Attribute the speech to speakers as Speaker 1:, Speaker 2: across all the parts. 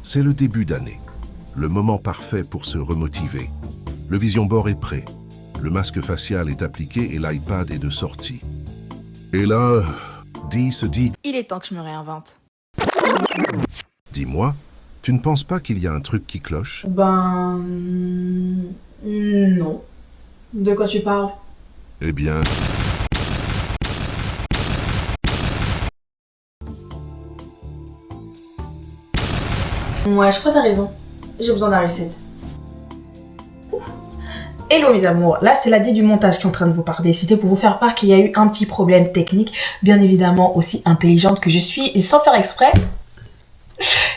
Speaker 1: C'est le début d'année, le moment parfait pour se remotiver. Le vision board est prêt, le masque facial est appliqué et l'iPad est de sortie. Et là, Dee se dit
Speaker 2: « Il est temps que je me réinvente. »
Speaker 1: Dis-moi, tu ne penses pas qu'il y a un truc qui cloche?
Speaker 3: Ben... non. De quoi tu parles?
Speaker 1: Eh bien...
Speaker 3: Ouais, je crois que t'as raison. J'ai besoin d'un reset. Hello mes amours, là c'est la D du montage qui est en train de vous parler. C'était pour vous faire part qu'il y a eu un petit problème technique, bien évidemment aussi intelligente que je suis, et sans faire exprès,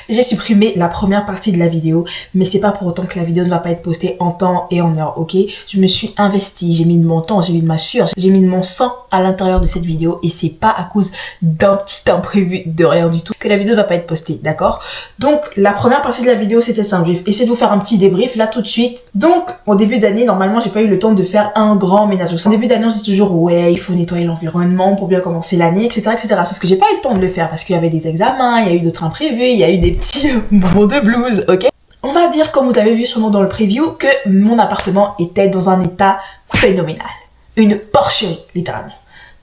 Speaker 3: j'ai supprimé la première partie de la vidéo, mais c'est pas pour autant que la vidéo ne va pas être postée en temps et en heure, ok? Je me suis investie, j'ai mis de mon temps, j'ai mis de ma sueur, j'ai mis de mon sang à l'intérieur de cette vidéo et c'est pas à cause d'un petit imprévu de rien du tout que la vidéo ne va pas être postée, d'accord? Donc, la première partie de la vidéo, c'était simple. Je vais essayer de vous faire un petit débrief là tout de suite. Donc, au début d'année, normalement, j'ai pas eu le temps de faire un grand ménage. Au début d'année, on se dit toujours, ouais, il faut nettoyer l'environnement pour bien commencer l'année, etc., etc. Sauf que j'ai pas eu le temps de le faire parce qu'il y avait des examens, il y a eu d'autres imprévus, il y a eu des petits moments de blues, ok? On va dire, comme vous avez vu sûrement dans le preview, que mon appartement était dans un état phénoménal. Une porcherie, littéralement.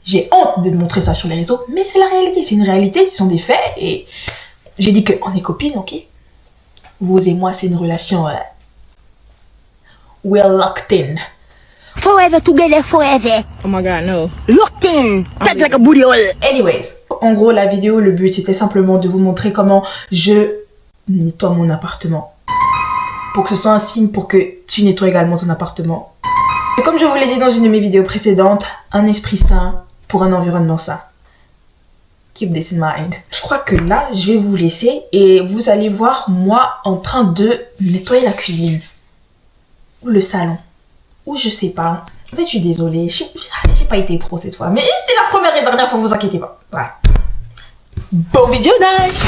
Speaker 3: J'ai honte de montrer ça sur les réseaux, mais c'est la réalité, c'est une réalité, ce sont des faits, et j'ai dit qu'on est copines, ok? Vous et moi, c'est une relation, we're locked in.
Speaker 4: Forever together, forever.
Speaker 2: Oh my god, no.
Speaker 4: Locked in. Tight like a booty hole.
Speaker 3: Anyways, en gros, la vidéo, le but, c'était simplement de vous montrer comment je nettoie mon appartement. Pour que ce soit un signe pour que tu nettoies également ton appartement. Et comme je vous l'ai dit dans une de mes vidéos précédentes, un esprit sain pour un environnement sain. Keep this in mind. Je crois que là, je vais vous laisser et vous allez voir moi en train de nettoyer la cuisine. Ou le salon. Ou je sais pas. En fait, je suis désolée. J'ai pas été pro cette fois. Mais c'est la première et dernière fois, vous inquiétez pas. Voilà. Bon visionnage!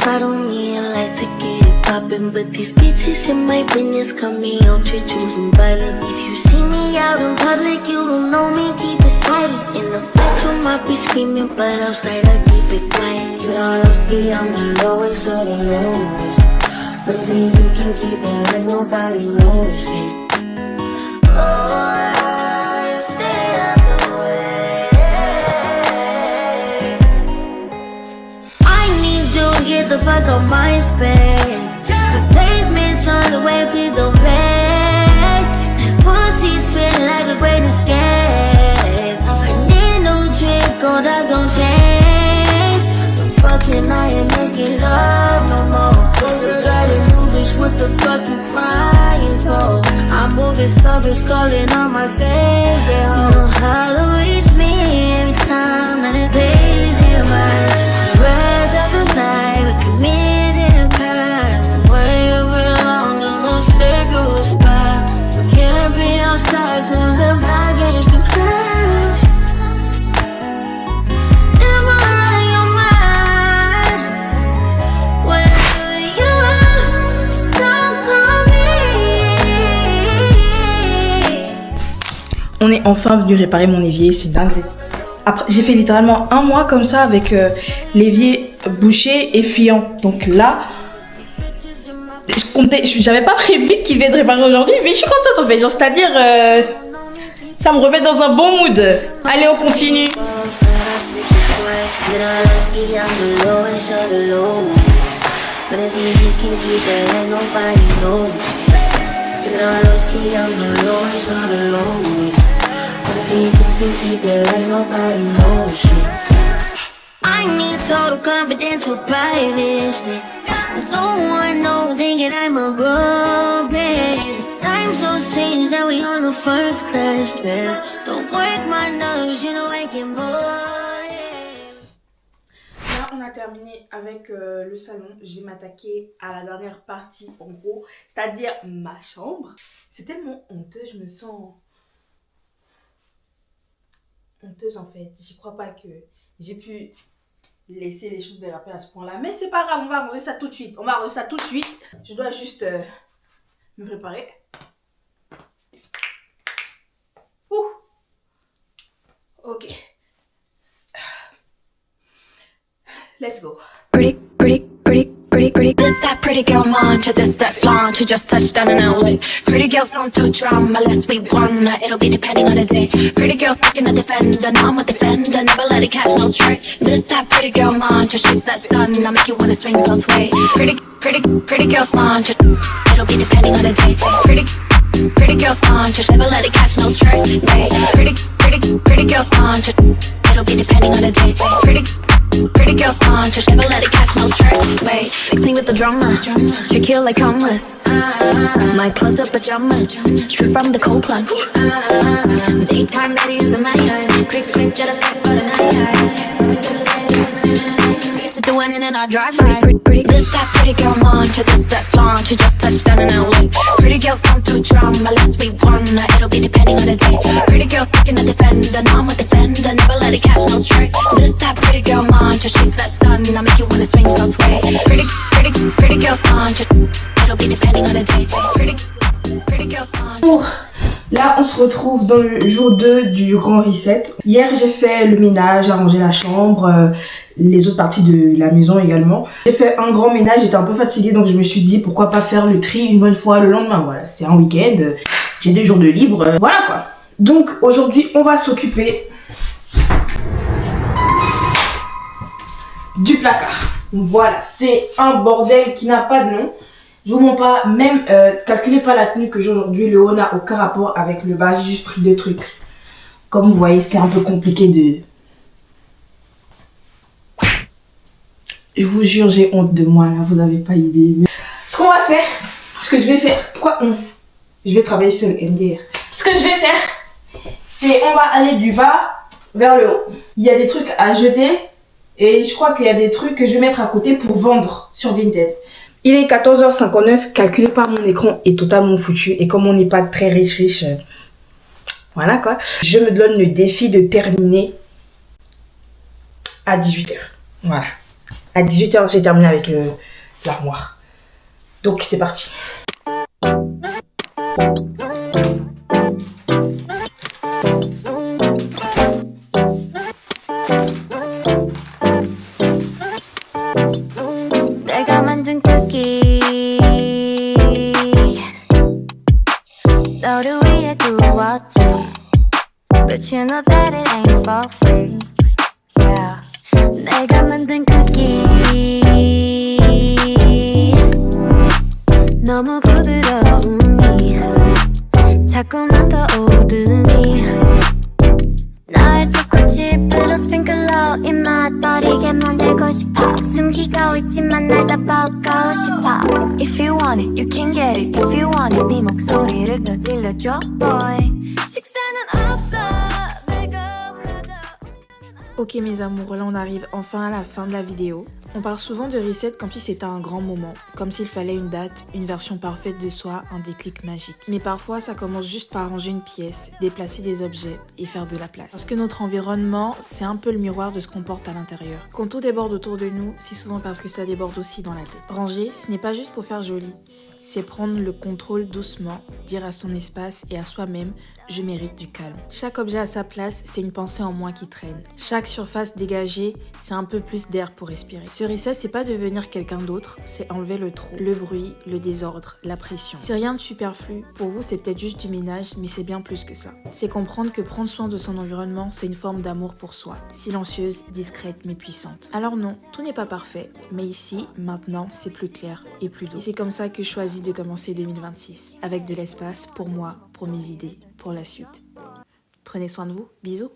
Speaker 5: I don't need a light to get it poppin', but these bitches in my business call me ultra choosing violence. If you see me out in public, you don't know me, keep it silent. In the bedroom, I be screaming, but outside I keep it quiet. You know, I'm the lowest of the lowest, but if you can keep it like nobody knows it. Oh, stay out the way. I need you to get the fuck out my space. The basement's on the way, please don't play. Pussy's feeling like a great escape. I need a new drink, gold eyes on chains. I'm fucking, I ain't making love no more. Got a new bitch, what the fuck you crying for? I'm moving service, calling on my favorite hoe. You know how to reach me every time that it pays you right. Rise up at night, we committed a crime. Way over long, no sacred spot. We can't be outside cause I'm not against the plan. Am I on your mind? Wherever you are, don't call me.
Speaker 3: On est enfin venu réparer mon évier, c'est dingue. Après, j'ai fait littéralement un mois comme ça avec l'évier bouché et fuyant. Donc là, j'avais pas prévu qu'il vienne réparer aujourd'hui, mais je suis contente en fait. Genre, c'est-à-dire, ça me remet dans un bon mood. Allez, on continue.
Speaker 5: I need total confidential privacy. Don't want no thinking I'm a robot. Time so strange that we on the first class trip. Don't work my nerves, you know I can bored.
Speaker 3: Là, on a terminé avec le salon. Je vais m'attaquer à la dernière partie, en gros, c'est-à-dire ma chambre. C'est tellement honteux, je me sens honteuse en fait. J'y crois pas que j'ai pu laisser les choses déraper à ce point-là. Mais c'est pas grave, on va arranger ça tout de suite. On va arranger ça tout de suite. Je dois juste me préparer. Ouh. Ok. Let's go.
Speaker 6: Pretty, pretty, pretty, pretty, pretty. This that pretty girl mantra, this that flaunt. You just touched down in LA. Pretty girls don't do drama, less we won. It'll be depending on the day. Pretty girls acting a defender, now I'm a defender. Never let it catch no straight. This that pretty girl mantra, she's that stun. I make you wanna swing both ways. Pretty girls mantra. It'll be depending on the day. Pretty girls mantra, never let it catch no straight. Pretty girls mantra. It'll be depending on the day. Pretty girls mantra, never let it catch no straight. Wait, mix me with the drama. Check you like hummus. My clothes up pajamas. Straight from the cold plunge. Daytime better use a night. Quick switch at a pack for the night. To do it in our drive by. This that pretty girl mantra, this that flaunt. You just touched down in LA. Pretty girls don't do drama, less we won. It'll be depending on the day. Pretty girls acting a defender, now I'm a defender. Never let it catch no straight. This that pretty girl mantra, she's that stun. I make you wanna swing both ways. Pretty girls mantra. It'll be depending on the day. Pretty girls mantra.
Speaker 3: Là, on se retrouve dans le jour 2 du grand reset. Hier, j'ai fait le ménage, arrangé la chambre, les autres parties de la maison également. J'ai fait un grand ménage, j'étais un peu fatiguée, donc je me suis dit pourquoi pas faire le tri une bonne fois le lendemain. Voilà, c'est un week-end, j'ai 2 jours de libre, voilà quoi. Donc aujourd'hui, on va s'occuper du placard. Voilà, c'est un bordel qui n'a pas de nom. Je vous mens pas, même calculez pas la tenue que j'ai aujourd'hui, le haut n'a aucun rapport avec le bas, j'ai juste pris 2 trucs. Comme vous voyez, c'est un peu compliqué de... Je vous jure, j'ai honte de moi là, vous avez pas idée. Mais... Ce qu'on va faire, ce que je vais faire, pourquoi on... Je vais travailler sur le MDR. Ce que je vais faire, c'est on va aller du bas vers le haut. Il y a des trucs à jeter et je crois qu'il y a des trucs que je vais mettre à côté pour vendre sur Vinted. Il est 14h59, calculé par mon écran est totalement foutu. Et comme on n'est pas très riche, voilà quoi. Je me donne le défi de terminer à 18h. Voilà. À 18h, j'ai terminé avec l'armoire. Donc c'est parti.
Speaker 5: 너를 위해 구웠지 But you know that it ain't for free Yeah 내가 만든 쿠키 너무 부드러우니 자꾸만 더 오르니 날 초코칩으로 스프링클러 입맛 버리게 만들고 싶어 숨기고 있지만 날 다 보고 싶어 If you want it, you can get it If you want it, 네 목소리를 더 들려줘 boy 식사는 없어
Speaker 2: Ok mes amours, là on arrive enfin à la fin de la vidéo. On parle souvent de reset comme si c'était un grand moment, comme s'il fallait une date, une version parfaite de soi, un déclic magique. Mais parfois ça commence juste par ranger une pièce, déplacer des objets et faire de la place. Parce que notre environnement, c'est un peu le miroir de ce qu'on porte à l'intérieur. Quand tout déborde autour de nous, c'est souvent parce que ça déborde aussi dans la tête. Ranger, ce n'est pas juste pour faire joli, c'est prendre le contrôle doucement, dire à son espace et à soi-même « je mérite du calme ». Chaque objet à sa place, c'est une pensée en moins qui traîne. Chaque surface dégagée, c'est un peu plus d'air pour respirer. Ce reset, c'est pas devenir quelqu'un d'autre, c'est enlever le trop, le bruit, le désordre, la pression. C'est rien de superflu, pour vous c'est peut-être juste du ménage, mais c'est bien plus que ça. C'est comprendre que prendre soin de son environnement, c'est une forme d'amour pour soi. Silencieuse, discrète, mais puissante. Alors non, tout n'est pas parfait, mais ici, maintenant, c'est plus clair et plus doux. Et c'est comme ça que je choisis de commencer 2026, avec de l'espace pour moi, pour mes idées, pour la suite. Prenez soin de vous, bisous.